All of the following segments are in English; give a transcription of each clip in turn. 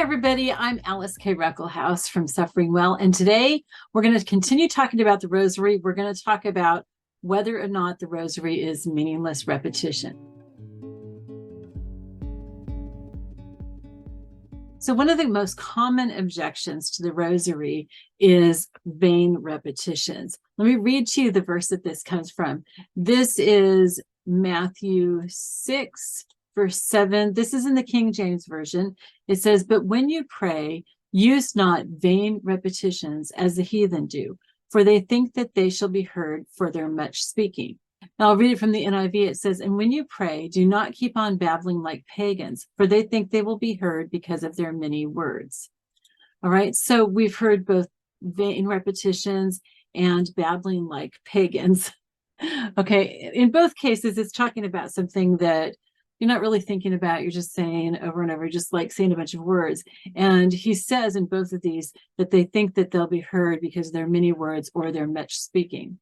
everybody, I'm Alice K. Ruckelhaus from Suffering Well, and today we're going to continue talking about the Rosary. We're going to talk about whether or not the Rosary is meaningless repetition. So one of the most common objections to the Rosary is vain repetitions. Let me read to you the verse that this comes from. This is Matthew 6, verse 7. This is in the King James Version. It says, "But when you pray, use not vain repetitions as the heathen do, for they think that they shall be heard for their much speaking." Now I'll read it from the NIV. It says, "And when you pray, do not keep on babbling like pagans, for they think they will be heard because of their many words." All right, so we've heard both vain repetitions and babbling like pagans. Okay, in both cases, it's talking about something that you're not really thinking about. You're just saying over and over, just like saying a bunch of words. And he says in both of these that they think that they'll be heard because of their many words or their much speaking.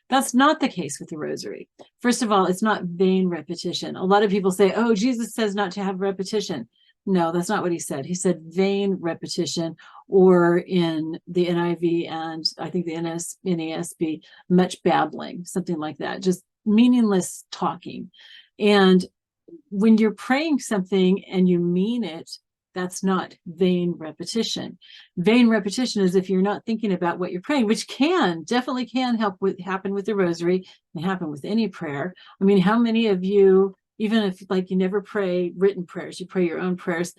That's not the case with the Rosary. First of all, it's not vain repetition. A lot of people say, oh, Jesus says not to have repetition. No, that's not what he said. He said vain repetition, or in the NIV and I think the NASB, much babbling, something like that, just meaningless talking. And when you're praying something and you mean it, that's not vain repetition. Vain repetition is if you're not thinking about what you're praying, which definitely can happen with the Rosary and happen with any prayer. I mean, how many of you, even if like you never pray written prayers, you pray your own prayers,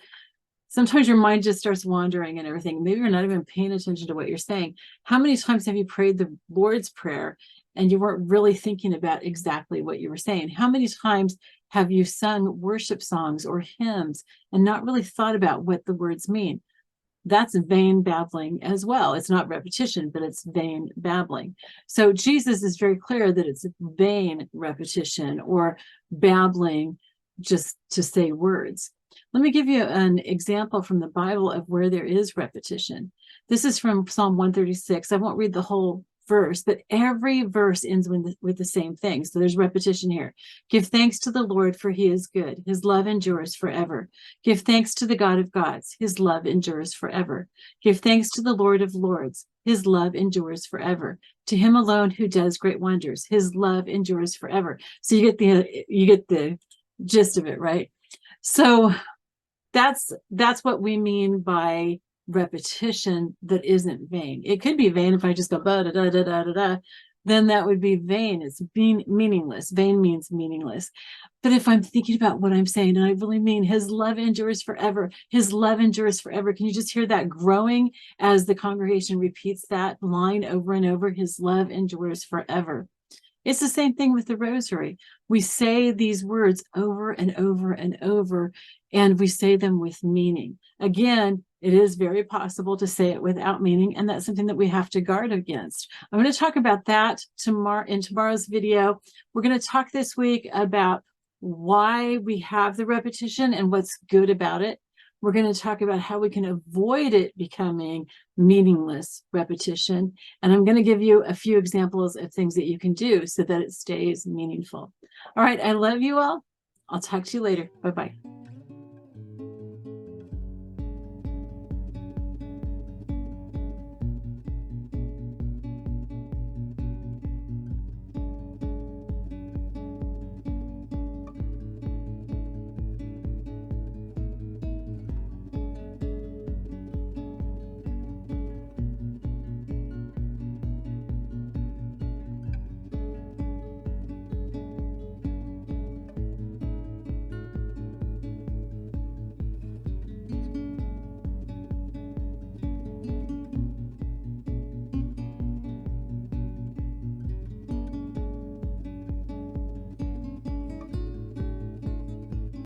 sometimes your mind just starts wandering and everything. Maybe you're not even paying attention to what you're saying. How many times have you prayed the Lord's Prayer and you weren't really thinking about exactly what you were saying? How many times have you sung worship songs or hymns and not really thought about what the words mean? That's vain babbling as well. It's not repetition, but it's vain babbling. So Jesus is very clear that it's vain repetition or babbling just to say words. Let me give you an example from the Bible of where there is repetition. This is from Psalm 136. I won't read the whole verse, but every verse ends with the same thing. So there's repetition here. Give thanks to the Lord, for he is good. His love endures forever. Give thanks to the God of gods. His love endures forever. Give thanks to the Lord of lords. His love endures forever. To him alone who does great wonders. His love endures forever. So you get the gist of it, right? So that's what we mean by repetition that isn't vain. It could be vain if I just go da da da da da da, then that would be vain. It's meaningless. Vain means meaningless. But if I'm thinking about what I'm saying and I really mean his love endures forever, his love endures forever, can you just hear that growing as the congregation repeats that line over and over? His love endures forever. It's the same thing with the Rosary. We say these words over and over and over, and we say them with meaning. Again, it is very possible to say it without meaning, and that's something that we have to guard against. I'm going to talk about that in tomorrow's video. We're going to talk this week about why we have the repetition and what's good about it. We're going to talk about how we can avoid it becoming meaningless repetition. And I'm going to give you a few examples of things that you can do so that it stays meaningful. All right, I love you all. I'll talk to you later. Bye-bye.